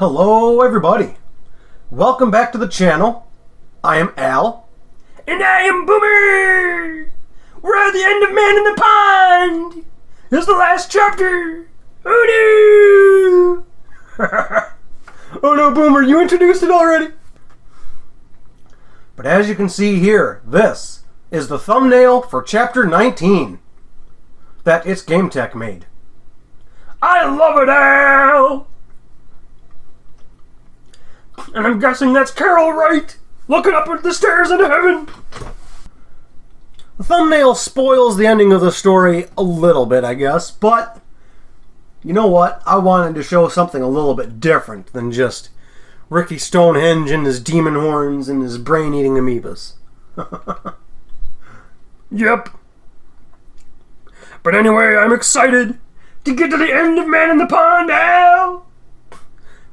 Hello everybody, welcome back to the channel. I am Al. And I am Boomer! We're at the end of Man in the Pond! This is the last chapter! Oh no! Oh no, Boomer, you introduced it already! But as you can see here, this is the thumbnail for chapter 19 that It's Game Tech made. I love it, Al! And I'm guessing that's Carol, right? Looking up at the stairs into heaven! The thumbnail spoils the ending of the story a little bit, I guess, but you know what? I wanted to show something a little bit different than just Ricky Stonehenge and his demon horns and his brain-eating amoebas. Yep. But anyway, I'm excited to get to the end of Man in the Pond, Al!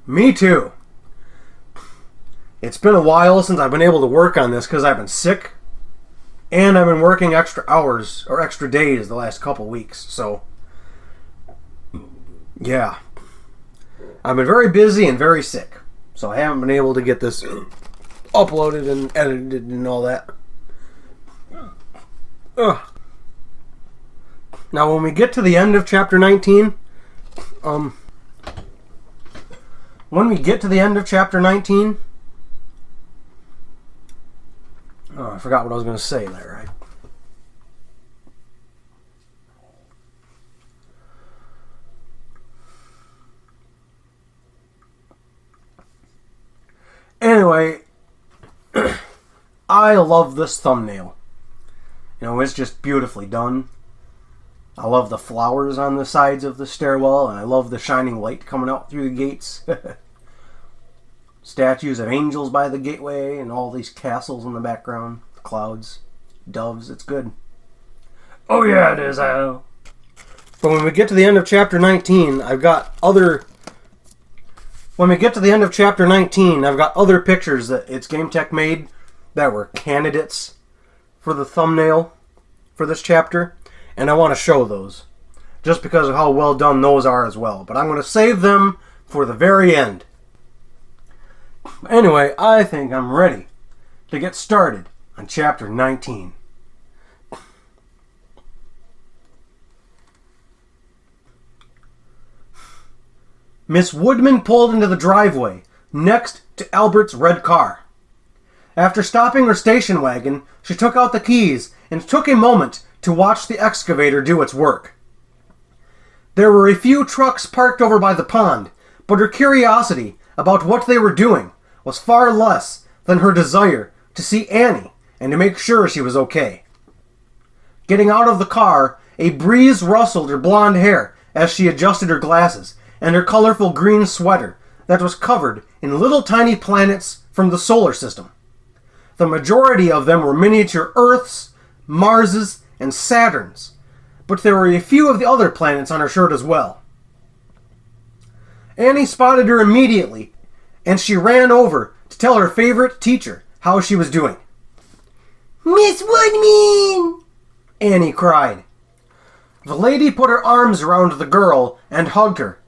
Me too. It's been a while since I've been able to work on this because I've been sick. And I've been working extra hours or extra days the last couple weeks. So, yeah. I've been very busy and very sick. So I haven't been able to get this uploaded and edited and all that. Ugh. Now when we get to the end of chapter 19, oh, I forgot what I was going to say there. Anyway, I love this thumbnail. You know, it's just beautifully done. I love the flowers on the sides of the stairwell, and I love the shining light coming out through the gates. Statues of angels by the gateway, and all these castles in the background. Clouds, doves, it's good. Oh yeah, it is, Al. But when we get to the end of chapter 19, I've got other pictures that It's Game Tech made that were candidates for the thumbnail for this chapter, and I want to show those just because of how well done those are as well. But I'm going to save them for the very end. Anyway, I think I'm ready to get started on chapter 19. Miss Woodman pulled into the driveway next to Albert's red car. After stopping her station wagon, she took out the keys and took a moment to watch the excavator do its work. There were a few trucks parked over by the pond, but her curiosity about what they were doing was far less than her desire to see Annie and to make sure she was okay. Getting out of the car, a breeze rustled her blonde hair as she adjusted her glasses and her colorful green sweater that was covered in little tiny planets from the solar system. The majority of them were miniature Earths, Marses, and Saturns, but there were a few of the other planets on her shirt as well. Annie spotted her immediately, and she ran over to tell her favorite teacher how she was doing. Miss Woodman! Annie cried. The lady put her arms around the girl and hugged her.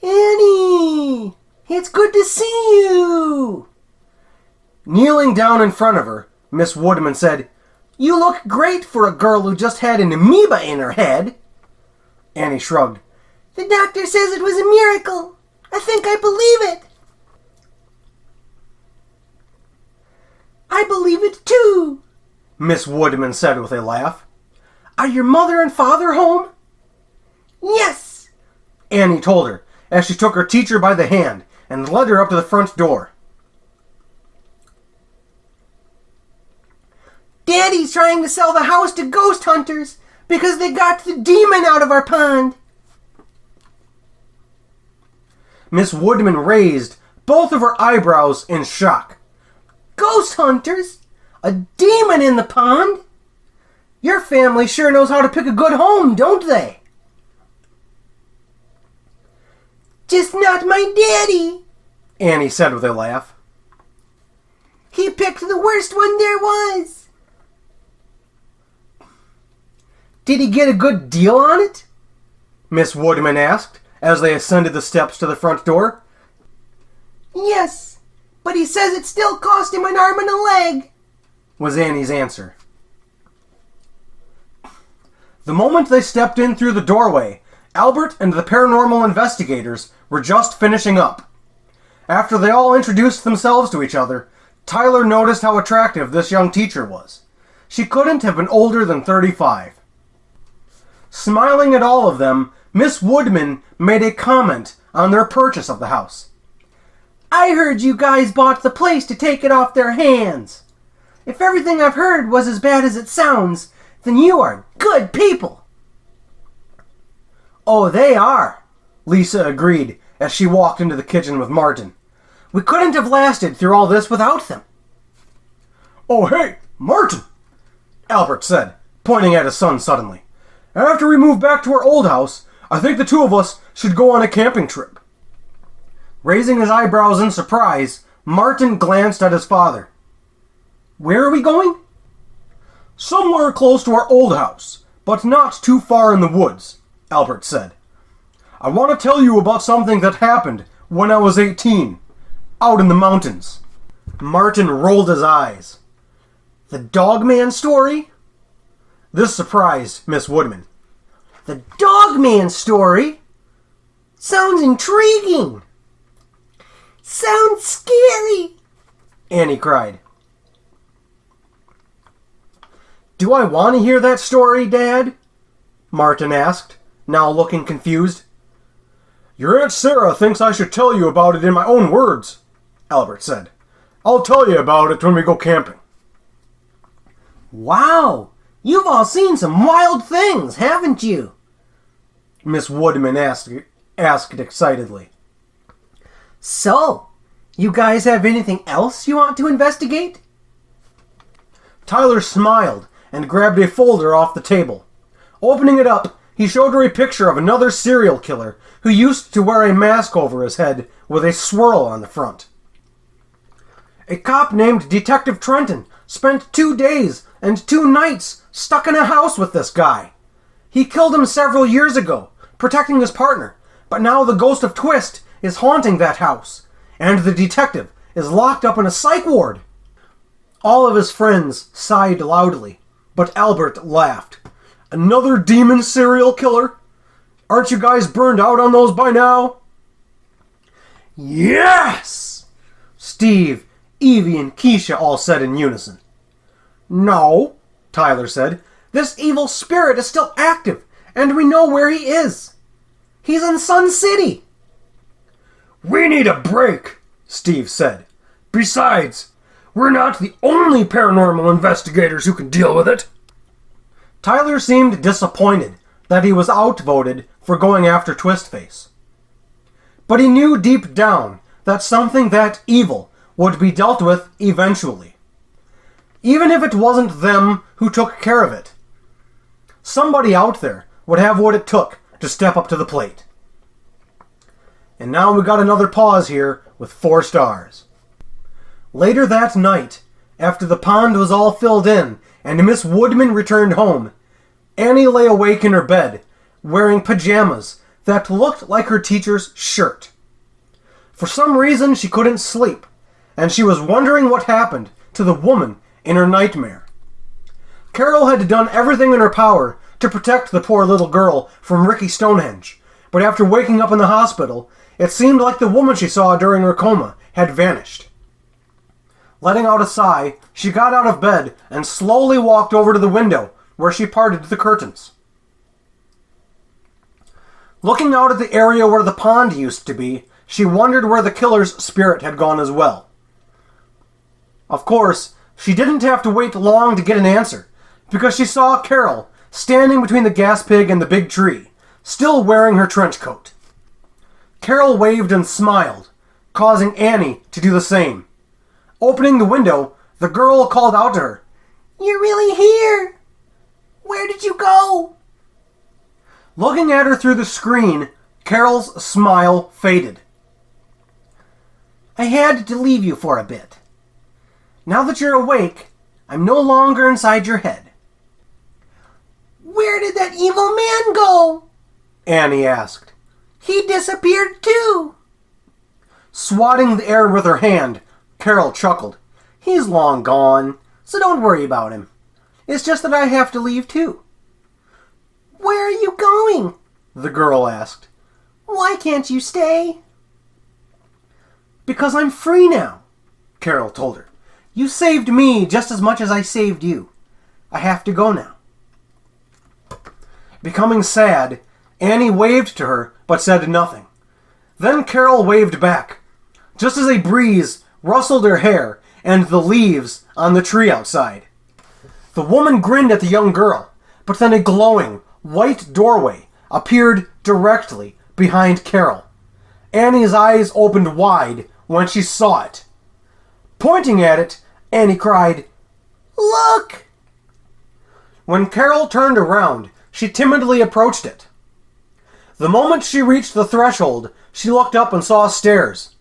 Annie! It's good to see you! Kneeling down in front of her, Miss Woodman said, You look great for a girl who just had an amoeba in her head. Annie shrugged. The doctor says it was a miracle. I think I believe it. I believe it too, Miss Woodman said with a laugh. Are your mother and father home? Yes, Annie told her as she took her teacher by the hand and led her up to the front door. Daddy's trying to sell the house to ghost hunters because they got the demon out of our pond. Miss Woodman raised both of her eyebrows in shock. Ghost hunters? A demon in the pond? Your family sure knows how to pick a good home, don't they? Just not my daddy, Annie said with a laugh. He picked the worst one there was. Did he get a good deal on it? Miss Woodman asked as they ascended the steps to the front door. Yes, but he says it still cost him an arm and a leg, was Annie's answer. The moment they stepped in through the doorway, Albert and the paranormal investigators were just finishing up. After they all introduced themselves to each other, Tyler noticed how attractive this young teacher was. She couldn't have been older than 35. Smiling at all of them, Miss Woodman made a comment on their purchase of the house. I heard you guys bought the place to take it off their hands. If everything I've heard was as bad as it sounds, then you are good people. Oh, they are, Lisa agreed as she walked into the kitchen with Martin. We couldn't have lasted through all this without them. Oh, hey, Martin, Albert said, pointing at his son suddenly. After we move back to our old house, I think the two of us should go on a camping trip. Raising his eyebrows in surprise, Martin glanced at his father. Where are we going? Somewhere close to our old house, but not too far in the woods, Albert said. I want to tell you about something that happened when I was 18, out in the mountains. Martin rolled his eyes. The Dogman story? This surprised Miss Woodman. The Dogman story? Sounds intriguing. Sounds scary, Annie cried. Do I want to hear that story, Dad? Martin asked, now looking confused. Your Aunt Sarah thinks I should tell you about it in my own words, Albert said. I'll tell you about it when we go camping. Wow, you've all seen some wild things, haven't you? Miss Woodman asked excitedly. So, you guys have anything else you want to investigate? Tyler smiled and grabbed a folder off the table. Opening it up, he showed her a picture of another serial killer who used to wear a mask over his head with a swirl on the front. A cop named Detective Trenton spent 2 days and 2 nights stuck in a house with this guy. He killed him several years ago, protecting his partner, but now the ghost of Twist is haunting that house, and the detective is locked up in a psych ward. All of his friends sighed loudly, but Albert laughed. Another demon serial killer? Aren't you guys burned out on those by now? Yes! Steve, Evie, and Keisha all said in unison. No, Tyler said. This evil spirit is still active, and we know where he is. He's in Sun City. We need a break, Steve said. Besides, we're not the only paranormal investigators who can deal with it. Tyler seemed disappointed that he was outvoted for going after Twistface. But he knew deep down that something that evil would be dealt with eventually. Even if it wasn't them who took care of it. Somebody out there would have what it took to step up to the plate. And now we got another pause here with 4 stars. Later that night, after the pond was all filled in and Miss Woodman returned home, Annie lay awake in her bed, wearing pajamas that looked like her teacher's shirt. For some reason, she couldn't sleep, and she was wondering what happened to the woman in her nightmare. Carol had done everything in her power to protect the poor little girl from Ricky Stonehenge, but after waking up in the hospital, it seemed like the woman she saw during her coma had vanished. Letting out a sigh, she got out of bed and slowly walked over to the window, where she parted the curtains. Looking out at the area where the pond used to be, she wondered where the killer's spirit had gone as well. Of course, she didn't have to wait long to get an answer, because she saw Carol standing between the gas pig and the big tree, still wearing her trench coat. Carol waved and smiled, causing Annie to do the same. Opening the window, the girl called out to her, You're really here! Where did you go? Looking at her through the screen, Carol's smile faded. I had to leave you for a bit. Now that you're awake, I'm no longer inside your head. Where did that evil man go? Annie asked. He disappeared too. Swatting the air with her hand, Carol chuckled. He's long gone, so don't worry about him. It's just that I have to leave too. Where are you going? The girl asked. Why can't you stay? Because I'm free now, Carol told her. You saved me just as much as I saved you. I have to go now. Becoming sad, Annie waved to her but said nothing. Then Carol waved back, just as a breeze rustled her hair and the leaves on the tree outside. The woman grinned at the young girl, but then a glowing, white doorway appeared directly behind Carol. Annie's eyes opened wide when she saw it. Pointing at it, Annie cried, "Look!" When Carol turned around, she timidly approached it. The moment she reached the threshold, she looked up and saw stairs.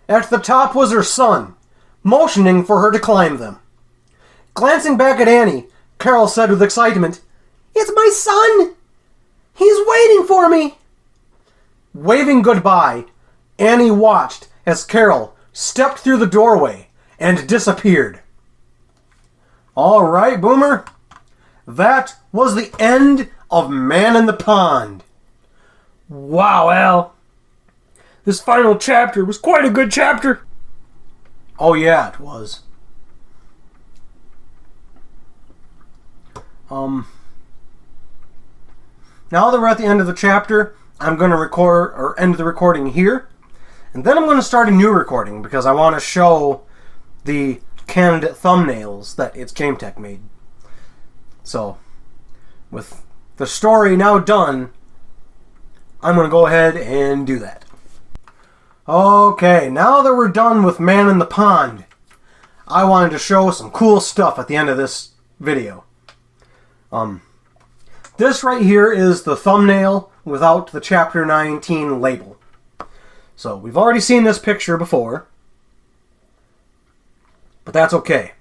At the top was her son, motioning for her to climb them. Glancing back at Annie, Carol said with excitement, "It's my son! He's waiting for me!" Waving goodbye, Annie watched as Carol stepped through the doorway and disappeared. All right, Boomer. That was the end of Man in the Pond. Wow, Al. This final chapter was quite a good chapter. Oh yeah, it was. Now that we're at the end of the chapter, I'm going to record or end the recording here. And then I'm going to start a new recording because I want to show the candidate thumbnails that It's Game Tech made. So, with the story now done, I'm going to go ahead and do that. Okay, now that we're done with Man in the Pond, I wanted to show some cool stuff at the end of this video. This right here is the thumbnail without the Chapter 19 label. So, we've already seen this picture before, but that's okay.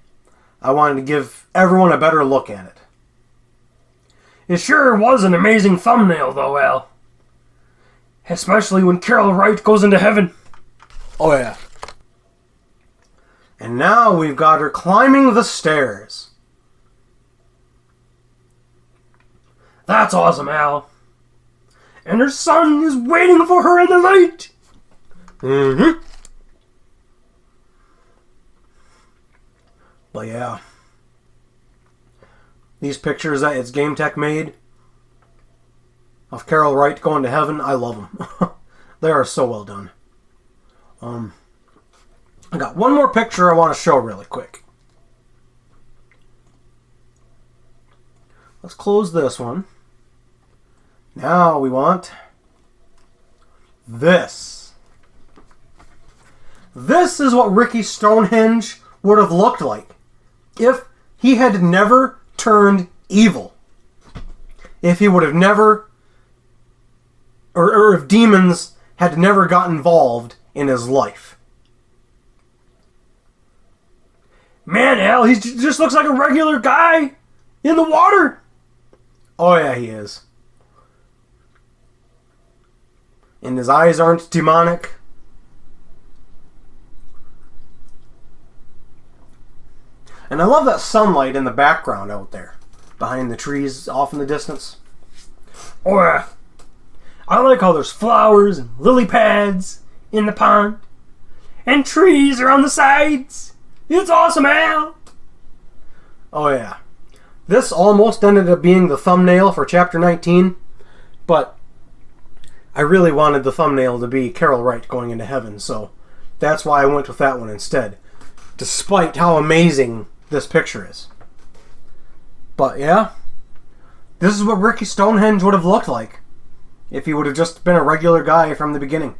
I wanted to give everyone a better look at it. It sure was an amazing thumbnail, though, Al. Especially when Carol Wright goes into heaven. Oh, yeah. And now we've got her climbing the stairs. That's awesome, Al. And her son is waiting for her in the light. Mm-hmm. But yeah. These pictures that It's Game Tech made of Carol Wright going to heaven, I love them. They are so well done. I got one more picture I want to show really quick. Let's close this one. Now we want this. This is what Ricky Stonehenge would have looked like if he had never turned evil. If he would have never, or if demons had never got involved in his life. Man, Al, he just looks like a regular guy in the water. Oh yeah, he is. And his eyes aren't demonic. And I love that sunlight in the background out there, behind the trees off in the distance. Oh yeah. I like how there's flowers and lily pads in the pond. And trees are on the sides. It's awesome, Al. Oh yeah. This almost ended up being the thumbnail for Chapter 19, but I really wanted the thumbnail to be Carol Wright going into heaven, so that's why I went with that one instead, despite how amazing this picture is. But yeah, this is what Ricky Stonehenge would have looked like if he would have just been a regular guy from the beginning.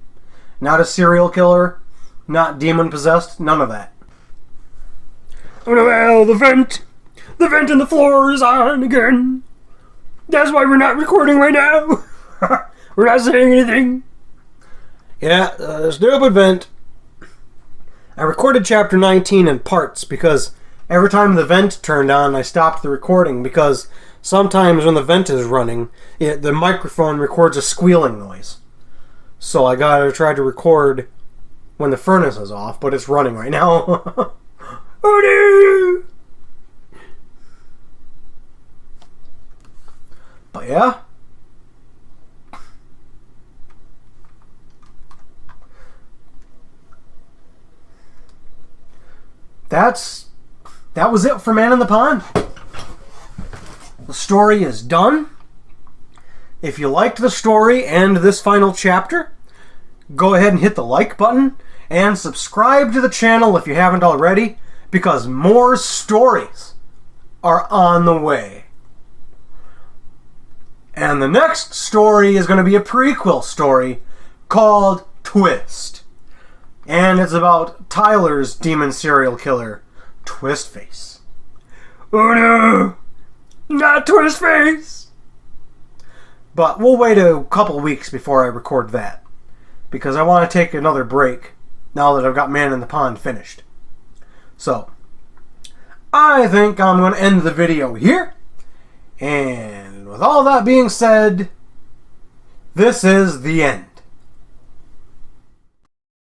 Not a serial killer, not demon-possessed, none of that. Oh no, Al, the vent in the floor is on again. That's why we're not recording right now. We're not saying anything. Yeah, stupid vent. I recorded Chapter 19 in parts because every time the vent turned on, I stopped the recording because sometimes when the vent is running, the microphone records a squealing noise. So I gotta try to record when the furnace is off, but it's running right now. Oh no! But yeah. That was it for Man in the Pond. The story is done. If you liked the story and this final chapter, go ahead and hit the like button and subscribe to the channel if you haven't already, because more stories are on the way. And the next story is going to be a prequel story called Twist. And it's about Tyler's demon serial killer, Twistface. Oh no! Not Twistface! But we'll wait a couple weeks before I record that, because I want to take another break now that I've got Man in the Pond finished. So, I think I'm going to end the video here. And with all that being said, this is the end.